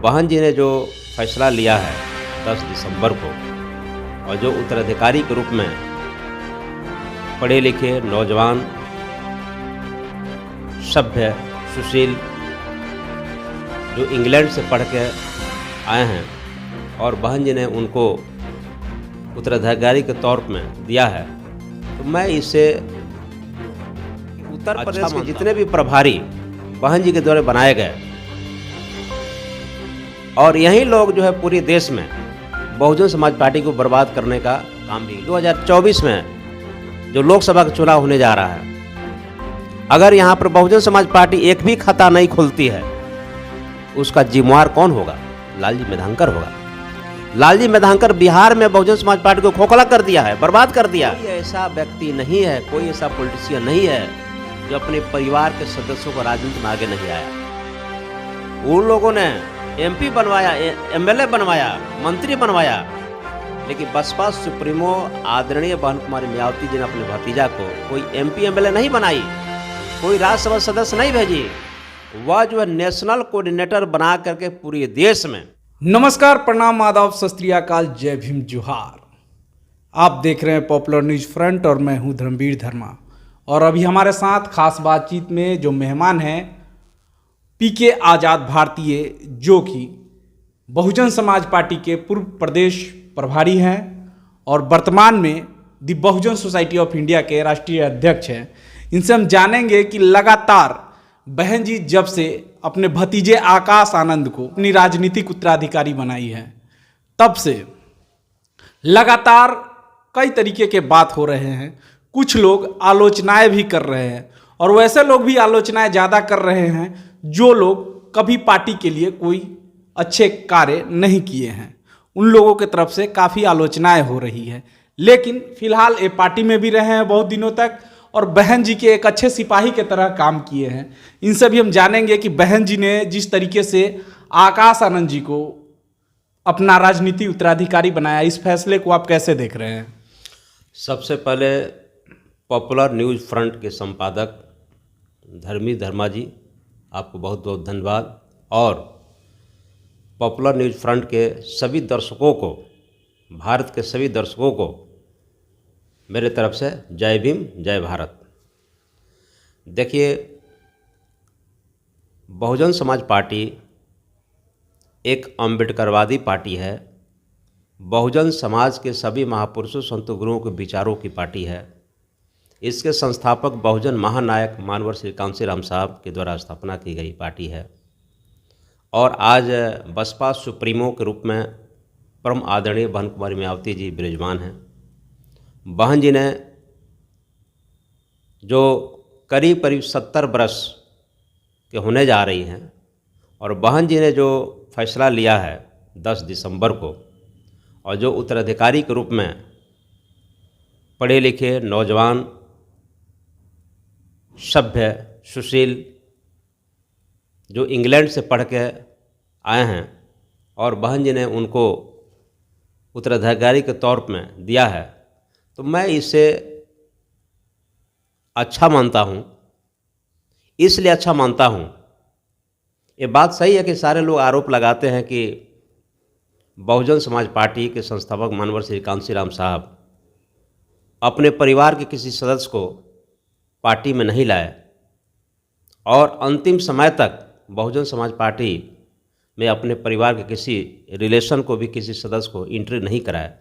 बहन जी ने जो फैसला लिया है 10 दिसंबर को, और जो उत्तराधिकारी के रूप में पढ़े लिखे नौजवान, सभ्य, सुशील, जो इंग्लैंड से पढ़ के आए हैं और बहन जी ने उनको उत्तराधिकारी के तौर में दिया है, तो मैं इसे उत्तर प्रदेश के जितने भी प्रभारी बहन जी के द्वारा बनाए गए, और यही लोग जो है पूरे देश में बहुजन समाज पार्टी को बर्बाद करने का काम भी 2024 में जो लोकसभा का चुनाव होने जा रहा है, अगर यहाँ पर बहुजन समाज पार्टी एक भी खाता नहीं खुलती है, उसका जिम्मेवार कौन होगा? लालजी मेधांकर होगा। लालजी मेधांकर बिहार में बहुजन समाज पार्टी को खोखला कर दिया है, बर्बाद कर दिया। कोई ऐसा व्यक्ति नहीं है, कोई ऐसा पॉलिटिशियन नहीं है जो अपने परिवार के सदस्यों को राजनीति में आगे नहीं आया। उन लोगों ने एमपी बनवाया, एमएलए बनवाया, मंत्री बनवाया, लेकिन बसपा सुप्रीमो आदरणीय बहन कुमारी मायावती जी ने अपने भतीजा को कोई एमपी एमएलए नहीं बनाई, कोई राज्यसभा सदस्य नहीं भेजी। वह जो है नेशनल कोऑर्डिनेटर बना करके पूरे देश में। नमस्कार, प्रणाम, आदाब, सत श्री अकाल, जय भीम, जोहार। आप देख रहे हैं पॉपुलर न्यूज फ्रंट और मैं हूं धर्मवीर धर्मा। और अभी हमारे साथ खास बातचीत में जो मेहमान हैं पीके आज़ाद भारतीय, जो कि बहुजन समाज पार्टी के पूर्व प्रदेश प्रभारी हैं और वर्तमान में दी बहुजन सोसाइटी ऑफ इंडिया के राष्ट्रीय अध्यक्ष हैं। इनसे हम जानेंगे कि लगातार बहन जी जब से अपने भतीजे आकाश आनंद को अपनी राजनीतिक उत्तराधिकारी बनाई है, तब से लगातार कई तरीके के बात हो रहे हैं। कुछ लोग आलोचनाएं भी कर रहे हैं और वैसे लोग भी आलोचनाएं ज़्यादा कर रहे हैं जो लोग कभी पार्टी के लिए कोई अच्छे कार्य नहीं किए हैं। उन लोगों के तरफ से काफ़ी आलोचनाएं हो रही है, लेकिन फिलहाल ये पार्टी में भी रहे हैं बहुत दिनों तक और बहन जी के एक अच्छे सिपाही के तरह काम किए हैं। इनसे भी हम जानेंगे कि बहन जी ने जिस तरीके से आकाश आनंद जी को अपना राजनीति उत्तराधिकारी बनाया, इस फैसले को आप कैसे देख रहे हैं? सबसे पहले पॉपुलर न्यूज फ्रंट के संपादक धर्मी धर्मा जी, आपको बहुत बहुत धन्यवाद, और पॉपुलर न्यूज फ्रंट के सभी दर्शकों को, भारत के सभी दर्शकों को मेरे तरफ से जय भीम, जय भारत। देखिए, बहुजन समाज पार्टी एक अम्बेडकरवादी पार्टी है, बहुजन समाज के सभी महापुरुषों, संतों, गुरुओं के विचारों की पार्टी है। इसके संस्थापक बहुजन महानायक मानवर श्री कांशीराम साहब के द्वारा स्थापना की गई पार्टी है, और आज बसपा सुप्रीमो के रूप में परम आदरणीय बहन कुमारी मायावती जी विराजमान हैं। बहन जी ने जो करीब करीब 70 बरस के होने जा रही हैं, और बहन जी ने जो फैसला लिया है 10 दिसंबर को, और जो उत्तराधिकारी के रूप में पढ़े लिखे नौजवान, सभ्य, सुशील, जो इंग्लैंड से पढ़ के आए हैं और बहन जी ने उनको उत्तराधिकारी के तौर में दिया है, तो मैं इसे अच्छा मानता हूँ। इसलिए अच्छा मानता हूँ, ये बात सही है कि सारे लोग आरोप लगाते हैं कि बहुजन समाज पार्टी के संस्थापक मानवर श्री कांशीराम साहब अपने परिवार के किसी सदस्य को पार्टी में नहीं लाए और अंतिम समय तक बहुजन समाज पार्टी में अपने परिवार के किसी रिलेशन को भी, किसी सदस्य को एंट्री नहीं कराए।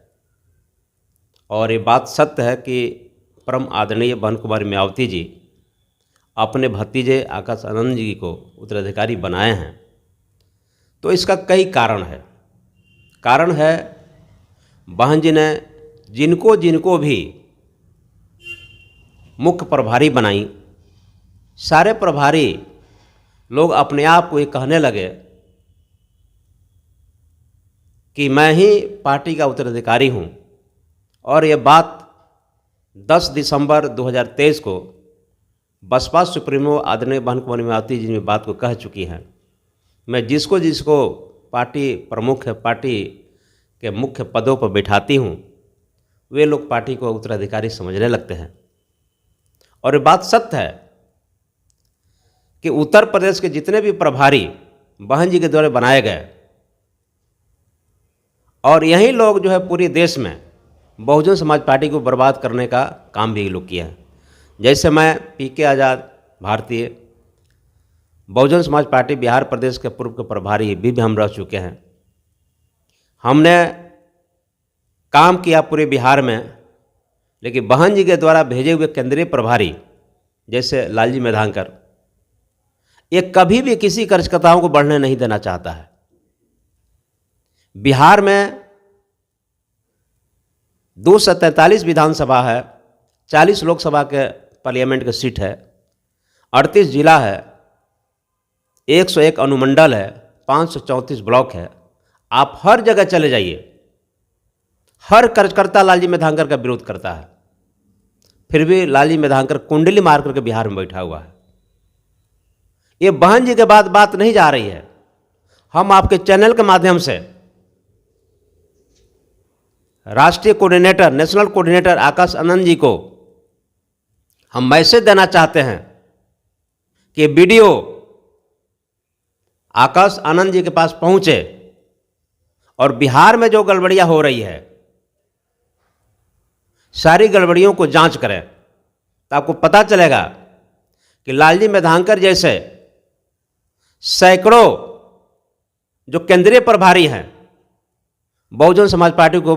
और ये बात सत्य है कि परम आदरणीय बहन कुमारी मायावती जी अपने भतीजे आकाश आनंद जी को उत्तराधिकारी बनाए हैं। तो इसका कई कारण है। कारण है, बहन जी ने जिनको जिनको भी मुख्य प्रभारी बनाई, सारे प्रभारी लोग अपने आप को ये कहने लगे कि मैं ही पार्टी का उत्तराधिकारी हूँ। और ये बात 10 दिसंबर 2023 को बसपा सुप्रीमो आदरणीय बहन कुमारी मायावती जी ने बात को कह चुकी हैं। मैं जिसको जिसको पार्टी प्रमुख है, पार्टी के मुख्य पदों पर बिठाती हूँ, वे लोग पार्टी को उत्तराधिकारी समझने लगते हैं। और ये बात सत्य है कि उत्तर प्रदेश के जितने भी प्रभारी बहन जी के द्वारा बनाए गए, और यही लोग जो है पूरे देश में बहुजन समाज पार्टी को बर्बाद करने का काम भी ये लोग किया है। जैसे मैं पीके आज़ाद भारतीय बहुजन समाज पार्टी बिहार प्रदेश के पूर्व के प्रभारी भी हम रह चुके हैं। हमने काम किया पूरे बिहार में, लेकिन बहन जी के द्वारा भेजे हुए केंद्रीय प्रभारी जैसे लालजी मेधांकर ये कभी भी किसी कार्यकर्ताओं को बढ़ने नहीं देना चाहता है। बिहार में 243 विधानसभा है, 40 लोकसभा के पार्लियामेंट की सीट है, 38 जिला है, 101 अनुमंडल है, 534 ब्लॉक है। आप हर जगह चले जाइए, हर कार्यकर्ता लालजी मेधांकर का विरोध करता है, फिर भी लालजी मेधांकर कुंडली मार करके बिहार में बैठा हुआ है। ये बहन जी के बाद बात नहीं जा रही है। हम आपके चैनल के माध्यम से राष्ट्रीय coordinator, national coordinator Akash Anand ji को हम मैसेज देना चाहते हैं कि वीडियो आकाश आनंद जी के पास पहुंचे और बिहार में जो गड़बड़ियां हो रही है सारी गड़बड़ियों को जांच करें, तो आपको पता चलेगा कि लालजी मेधांकर जैसे सैकड़ों जो केंद्रीय प्रभारी हैं बहुजन समाज पार्टी को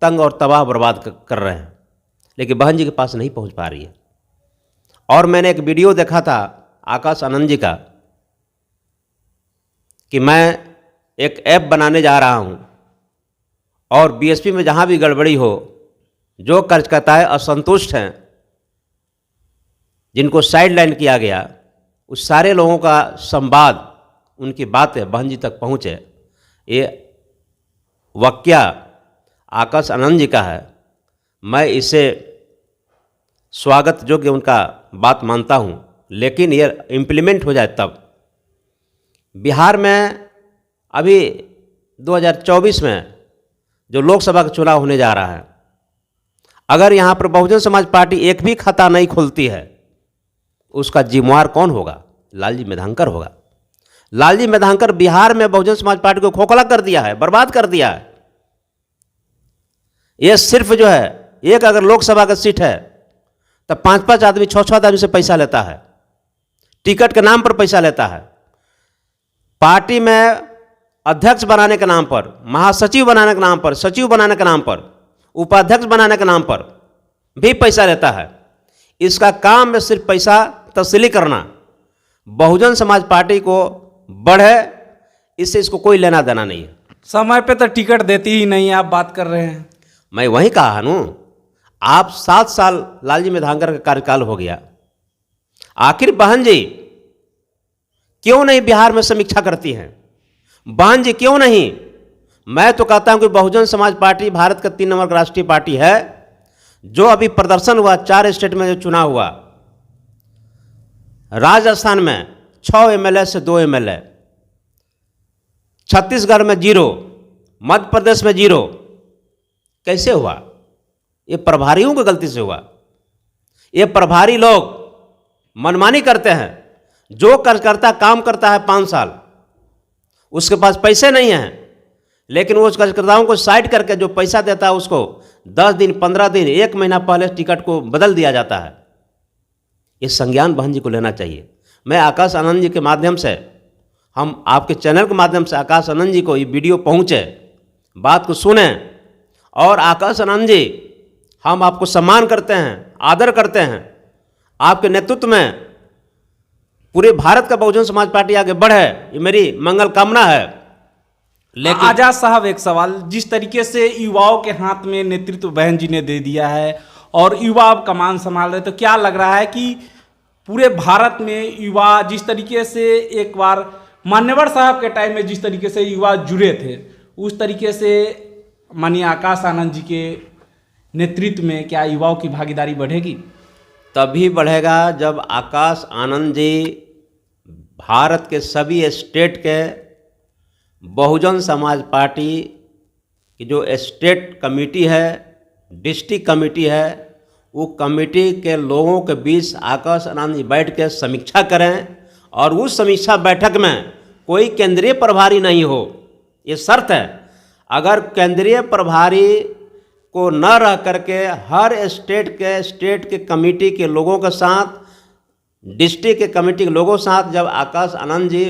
तंग और तबाह बर्बाद कर रहे हैं, लेकिन बहन जी के पास नहीं पहुंच पा रही है। और मैंने एक वीडियो देखा था आकाश आनंद जी का कि मैं एक ऐप बनाने जा रहा हूं और बीएसपी में जहां भी गड़बड़ी हो, जो कार्यकर्ताएं असंतुष्ट हैं, जिनको साइडलाइन किया गया, उस सारे लोगों का संवाद, उनकी बातें बहन जी तक पहुँचे। ये वाक्या आकाश आनंद जी का है। मैं इसे स्वागत योग्य उनका बात मानता हूँ, लेकिन ये इम्प्लीमेंट हो जाए तब। बिहार में अभी 2024 में जो लोकसभा का चुनाव होने जा रहा है, अगर यहाँ पर बहुजन समाज पार्टी एक भी खाता नहीं खोलती है, उसका जिम्मेवार कौन होगा? लालजी मेधांकर होगा। लालजी मेधांकर बिहार में बहुजन समाज पार्टी को खोखला कर दिया है, बर्बाद कर दिया है। ये सिर्फ जो है एक अगर लोकसभा का सीट है तो 5-5 आदमी 6-6 आदमी से पैसा लेता है, टिकट के नाम पर पैसा लेता है। पार्टी में अध्यक्ष बनाने के नाम पर, महासचिव बनाने के नाम पर, सचिव बनाने के नाम पर, उपाध्यक्ष बनाने के नाम पर भी पैसा लेता है। इसका काम में सिर्फ पैसा तस्ली करना। बहुजन समाज पार्टी को बढ़े, इससे इसको कोई लेना देना नहीं है। समय पे तो टिकट देती ही नहीं है, आप बात कर रहे हैं। मैं वही कहा नू, आप 7 साल लालजी मेधांकर का कार्यकाल हो गया, आखिर बहन जी क्यों नहीं बिहार में समीक्षा करती हैं? बहन जी क्यों नहीं? मैं तो कहता हूं कि बहुजन समाज पार्टी भारत का 3 नंबर का राष्ट्रीय पार्टी है। जो अभी प्रदर्शन हुआ 4 स्टेट में जो चुनाव हुआ, राजस्थान में 6 एमएलए से 2 एमएलए, छत्तीसगढ़ में 0, मध्य प्रदेश में 0। कैसे हुआ? ये प्रभारियों की गलती से हुआ। ये प्रभारी लोग मनमानी करते हैं। जो कार्यकर्ता काम करता है 5 साल, उसके पास पैसे नहीं हैं, लेकिन वो उस कार्यकर्ताओं को साइड करके जो पैसा देता है उसको 10 दिन, 15 दिन, 1 महीना पहले टिकट को बदल दिया जाता है। ये संज्ञान बहन जी को लेना चाहिए। मैं आकाश आनंद जी के माध्यम से, हम आपके चैनल के माध्यम से आकाश आनंद जी को ये वीडियो पहुँचे, बात को सुने। और आकाश आनंद जी, हम आपको सम्मान करते हैं, आदर करते हैं। आपके नेतृत्व में पूरे भारत का बहुजन समाज पार्टी आगे बढ़े, ये मेरी मंगल कामना है। लेकिन आजाद साहब, एक सवाल, जिस तरीके से युवाओं के हाथ में नेतृत्व बहन जी ने दे दिया है और युवा अब कमान संभाल रहे, तो क्या लग रहा है कि पूरे भारत में युवा जिस तरीके से एक बार मान्यवर साहब के टाइम में जिस तरीके से युवा जुड़े थे, उस तरीके से माननीय आकाश आनंद जी के नेतृत्व में क्या युवाओं की भागीदारी बढ़ेगी? तभी बढ़ेगा जब आकाश आनंद जी भारत के सभी स्टेट के बहुजन समाज पार्टी की जो स्टेट कमेटी है, डिस्ट्रिक्ट कमेटी है, वो कमेटी के लोगों के बीच आकाश आनंद जी बैठ के समीक्षा करें। और उस समीक्षा बैठक में कोई केंद्रीय प्रभारी नहीं हो, ये शर्त है। अगर केंद्रीय प्रभारी को न रह करके हर स्टेट के कमेटी के लोगों के साथ, डिस्ट्रिक्ट के कमेटी के लोगों के साथ जब आकाश आनंद जी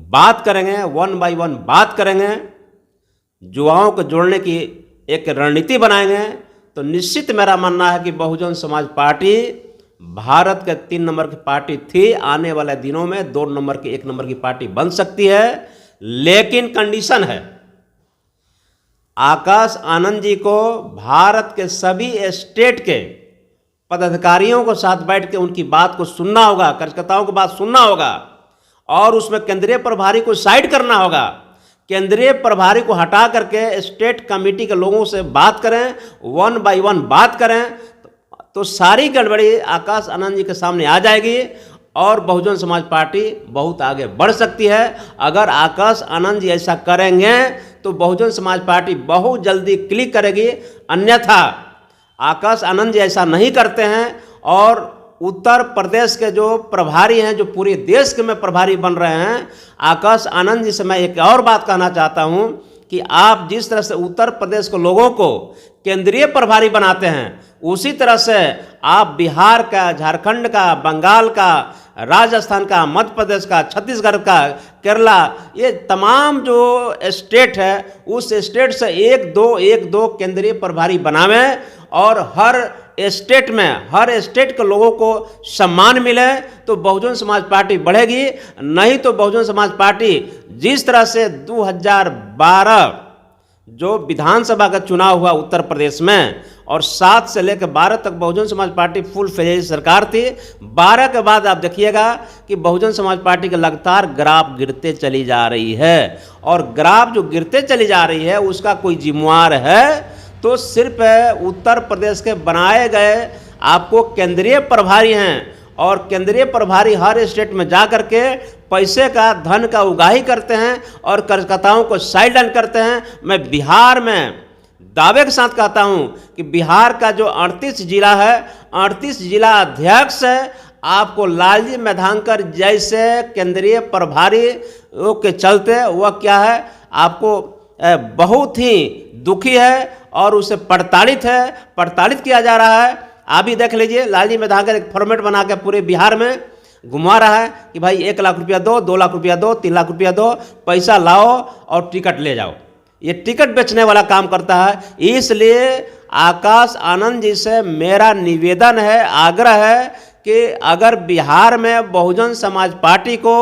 बात करेंगे, 1 बाय 1 बात करेंगे, युवाओं को जोड़ने की एक रणनीति बनाएंगे, तो निश्चित मेरा मानना है कि बहुजन समाज पार्टी भारत के 3 नंबर की पार्टी थी, आने वाले दिनों में 2 नंबर की 1 नंबर की पार्टी बन सकती है। लेकिन कंडीशन है, आकाश आनंद जी को भारत के सभी स्टेट के पदाधिकारियों के साथ बैठ के उनकी बात को सुनना होगा, कार्यकर्ताओं की बात सुनना होगा, और उसमें केंद्रीय प्रभारी को साइड करना होगा। केंद्रीय प्रभारी को हटा करके स्टेट कमेटी के लोगों से बात करें, 1 बाय 1 बात करें, तो सारी गड़बड़ी आकाश आनंद जी के सामने आ जाएगी और बहुजन समाज पार्टी बहुत आगे बढ़ सकती है। अगर आकाश आनंद जी ऐसा करेंगे तो बहुजन समाज पार्टी बहुत जल्दी क्लिक करेगी। अन्यथा आकाश आनंद जी ऐसा नहीं करते हैं और उत्तर प्रदेश के जो प्रभारी हैं, जो पूरे देश के में प्रभारी बन रहे हैं, आकाश आनंद जी से मैं एक और बात कहना चाहता हूं कि आप जिस तरह से उत्तर प्रदेश के लोगों को केंद्रीय प्रभारी बनाते हैं, उसी तरह से आप बिहार का, झारखंड का, बंगाल का, राजस्थान का, मध्य प्रदेश का, छत्तीसगढ़ का, केरला, ये तमाम जो स्टेट है उस स्टेट से एक दो केंद्रीय प्रभारी बनावें और हर स्टेट में, हर स्टेट के लोगों को सम्मान मिले, तो बहुजन समाज पार्टी बढ़ेगी। नहीं तो बहुजन समाज पार्टी जिस तरह से 2012 जो विधानसभा का चुनाव हुआ उत्तर प्रदेश में, और 7 से लेकर 12 तक Bahujan Samaj party full fledge सरकार थी, 12 के बाद आप देखिएगा कि बहुजन समाज पार्टी के लगातार ग्राफ गिरते चली जा रही है। और ग्राफ जो गिरते चली जा रही है उसका कोई जिम्मेवार है तो सिर्फ उत्तर प्रदेश के बनाए गए आपको केंद्रीय प्रभारी हैं, और केंद्रीय प्रभारी हर स्टेट में जा करके पैसे का, धन का उगाही करते हैं और कार्यकर्ताओं को साइड लाइन करते हैं। मैं बिहार में दावे के साथ कहता हूं कि बिहार का जो 38 जिला है, 38 जिला अध्यक्ष आपको लालजी मेधांकर जैसे केंद्रीय प्रभारी के चलते वह क्या है, आपको बहुत ही दुखी है और उसे प्रताड़ित किया जा रहा है। आप भी देख लीजिए, लालजी मेधांकर एक फॉर्मेट बना के पूरे बिहार में घुमा रहा है कि भाई 1 लाख रुपया दो, 2 लाख रुपया दो, 3 लाख रुपया दो, पैसा लाओ और टिकट ले जाओ। ये टिकट बेचने वाला काम करता है। इसलिए आकाश आनंद जी से मेरा निवेदन है, आग्रह है कि अगर बिहार में बहुजन समाज पार्टी को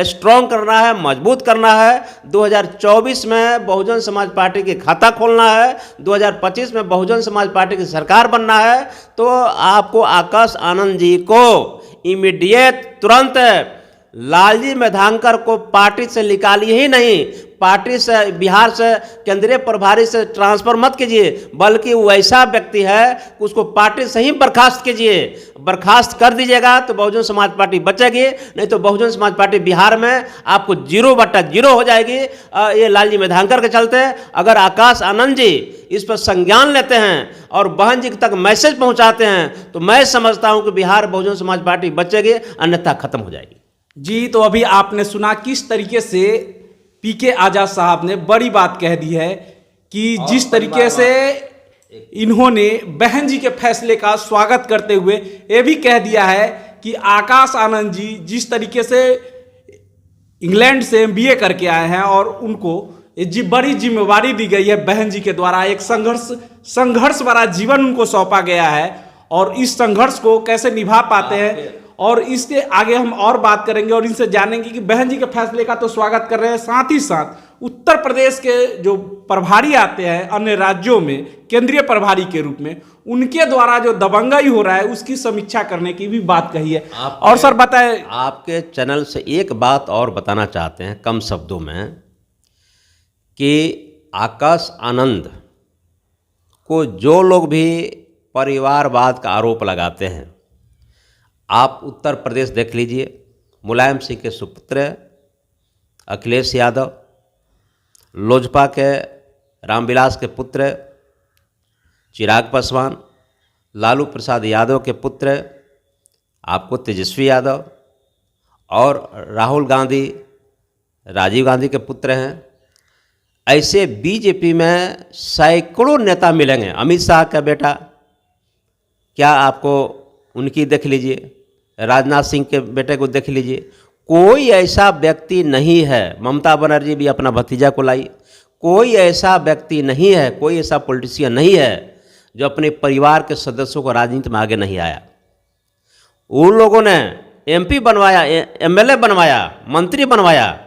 स्ट्रॉन्ग करना है, मजबूत करना है, 2024 में बहुजन समाज पार्टी की खाता खोलना है, 2025 में बहुजन समाज पार्टी की सरकार बनना है, तो आपको आकाश आनंद जी को इमीडिएट, तुरंत लालजी मेधांकर को पार्टी से निकालिए ही नहीं, पार्टी से, बिहार से, केंद्रीय प्रभारी से ट्रांसफर मत कीजिए, बल्कि वो ऐसा व्यक्ति है कि उसको पार्टी से ही बर्खास्त कीजिए। बर्खास्त कर दीजिएगा तो बहुजन समाज पार्टी बचेगी, नहीं तो बहुजन समाज पार्टी बिहार में आपको 0/0 हो जाएगी। ये लालजी मेधांकर के चलते। अगर आकाश आनंद जी इस पर संज्ञान लेते हैं और बहन जी तक मैसेज पहुंचाते हैं तो मैं समझता हूं कि बिहार बहुजन समाज पार्टी बचेगी, अन्यथा खत्म हो जाएगी। जी, तो अभी आपने सुना किस तरीके से पीके आजाद साहब ने बड़ी बात कह दी है कि जिस तरीके से इन्होंने बहन जी के फैसले का स्वागत करते हुए ये भी कह दिया है कि आकाश आनंद जी जिस तरीके से इंग्लैंड से MBA करके आए हैं और उनको ये बड़ी जिम्मेवारी दी गई है बहन जी के द्वारा, एक संघर्ष भरा जीवन उनको सौंपा गया है, और इस संघर्ष को कैसे निभा पाते हैं, और इसके आगे हम और बात करेंगे और इनसे जानेंगे कि बहन जी के फैसले का तो स्वागत कर रहे हैं, साथ ही साथ उत्तर प्रदेश के जो प्रभारी आते हैं अन्य राज्यों में केंद्रीय प्रभारी के रूप में, उनके द्वारा जो दबंगाई हो रहा है उसकी समीक्षा करने की भी बात कही है। और सर बताएं, आपके चैनल से एक बात और बताना चाहते हैं कम शब्दों में कि आकाश आनंद को जो लोग भी परिवारवाद का आरोप लगाते हैं, आप उत्तर प्रदेश देख लीजिए, मुलायम सिंह के सुपुत्र अखिलेश यादव, लोजपा के रामविलास के पुत्र चिराग पासवान, लालू प्रसाद यादव के पुत्र आपको तेजस्वी यादव, और राहुल गांधी राजीव गांधी के पुत्र हैं। ऐसे बीजेपी में सैकड़ों नेता मिलेंगे। अमित शाह का बेटा, क्या आपको उनकी देख लीजिए, राजनाथ सिंह के बेटे को देख लीजिए, कोई ऐसा व्यक्ति नहीं है। ममता बनर्जी भी अपना भतीजा को लाई। कोई ऐसा व्यक्ति नहीं है, कोई ऐसा पॉलिटिशियन नहीं है जो अपने परिवार के सदस्यों को राजनीति में आगे नहीं आया। उन लोगों ने एमपी बनवाया, एमएलए बनवाया, मंत्री बनवाया,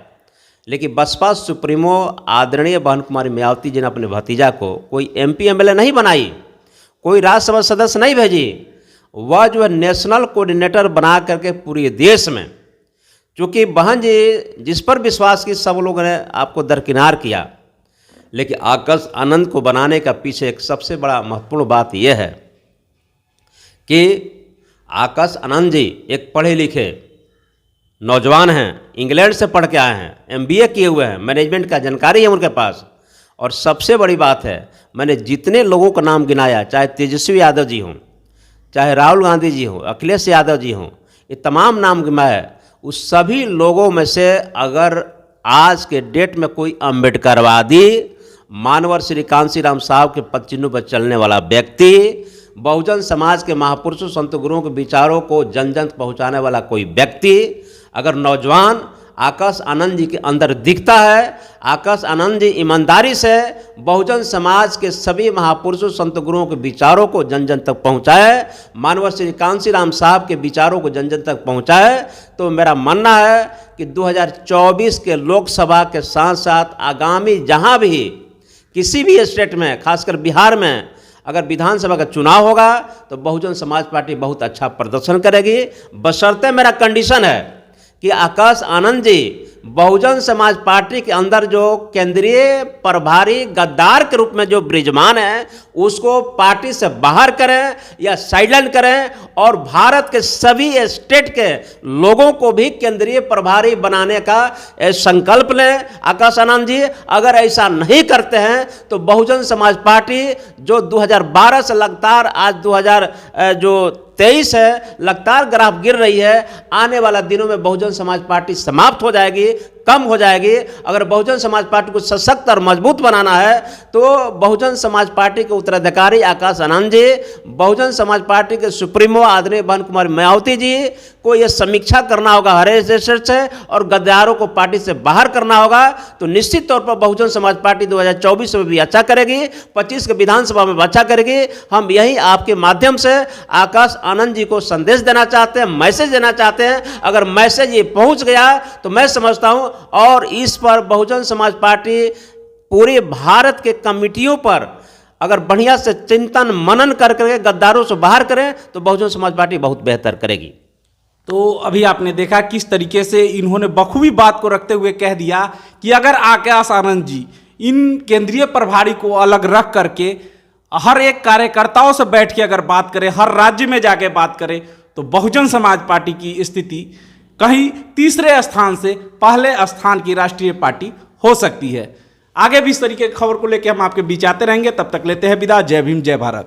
लेकिन बसपा सुप्रीमो आदरणीय बहन कुमारी मायावती जी ने अपने भतीजा को कोई एमपी एमएलए नहीं बनाई, कोई राज्यसभा सदस्य नहीं भेजी। वह जो है नेशनल कोऑर्डिनेटर बना करके पूरे देश में, चूँकि बहन जी जिस पर विश्वास की सब लोगों ने आपको दरकिनार किया, लेकिन आकाश आनंद को बनाने का पीछे एक सबसे बड़ा महत्वपूर्ण बात यह है कि आकाश आनंद जी एक पढ़े लिखे नौजवान हैं, इंग्लैंड से पढ़ के आए हैं, एमबीए किए हुए हैं, मैनेजमेंट का जानकारी है उनके पास। और सबसे बड़ी बात है, मैंने जितने लोगों का नाम गिनाया, चाहे तेजस्वी यादव जी हों, चाहे राहुल गांधी जी हों, अखिलेश यादव जी हों, ये तमाम नाम गिनाए, उस सभी लोगों में से अगर आज के डेट में कोई अम्बेडकरवादी, मानवर श्री कांशीराम साहब के पद चिन्हों पर चलने वाला व्यक्ति, बहुजन समाज के महापुरुषों संत गुरुओं के विचारों को जन जन पहुँचाने वाला कोई व्यक्ति अगर नौजवान आकाश आनंद जी के अंदर दिखता है, आकाश आनंद जी ईमानदारी से बहुजन समाज के सभी महापुरुषों संत गुरुओं के विचारों को जन जन तक पहुँचाए, मानवर श्री कांशीराम साहब के विचारों को जन जन तक पहुँचाए, तो मेरा मानना है कि 2024 के लोकसभा के साथ साथ आगामी जहाँ भी किसी भी स्टेट में, खासकर बिहार में अगर विधानसभा का चुनाव होगा तो बहुजन समाज पार्टी बहुत अच्छा प्रदर्शन करेगी। बशर्ते मेरा कंडीशन है कि आकाश आनंद जी बहुजन समाज पार्टी के अंदर जो केंद्रीय प्रभारी गद्दार के रूप में जो विराजमान है उसको पार्टी से बाहर करें या साइडलाइन करें, और भारत के सभी स्टेट के लोगों को भी केंद्रीय प्रभारी बनाने का संकल्प लें। आकाश आनंद जी अगर ऐसा नहीं करते हैं तो बहुजन समाज पार्टी जो 2012 से लगातार आज 2023 है, लगातार ग्राफ गिर रही है, आने वाला दिनों में बहुजन समाज पार्टी समाप्त हो जाएगी, कम हो जाएगी। अगर बहुजन समाज पार्टी को सशक्त और मजबूत बनाना है तो बहुजन समाज पार्टी के उत्तराधिकारी आकाश आनंद जी, बहुजन समाज पार्टी के सुप्रीमो आदरणीय बहन कुमारी मायावती जी को यह समीक्षा करना होगा हरेश से, और गद्दारों को पार्टी से बाहर करना होगा। तो निश्चित तौर पर बहुजन समाज पार्टी 2024 में भी अच्छा करेगी, 25 के विधानसभा में अच्छा करेगी। हम यही आपके माध्यम से आकाश आनंद जी को संदेश देना चाहते हैं, मैसेज देना चाहते हैं। अगर मैसेज ये पहुंच गया तो मैं समझता हूं, और इस पर बहुजन समाज पार्टी पूरे भारत के कमिटियों पर अगर बढ़िया से चिंतन मनन करके गद्दारों से बाहर करें तो बहुजन समाज पार्टी बहुत बेहतर करेगी। तो अभी आपने देखा किस तरीके से इन्होंने बखूबी बात को रखते हुए कह दिया कि अगर आकाश आनंद जी इन केंद्रीय प्रभारी को अलग रख करके हर एक कार्यकर्ताओं से बैठ के अगर बात करें, हर राज्य में जाके बात करें, तो बहुजन समाज पार्टी की स्थिति कहीं तीसरे स्थान से पहले स्थान की राष्ट्रीय पार्टी हो सकती है। आगे भी इस तरीके की खबर को लेकर हम आपके बीच आते रहेंगे। तब तक लेते हैं विदा। जय भीम, जय भारत।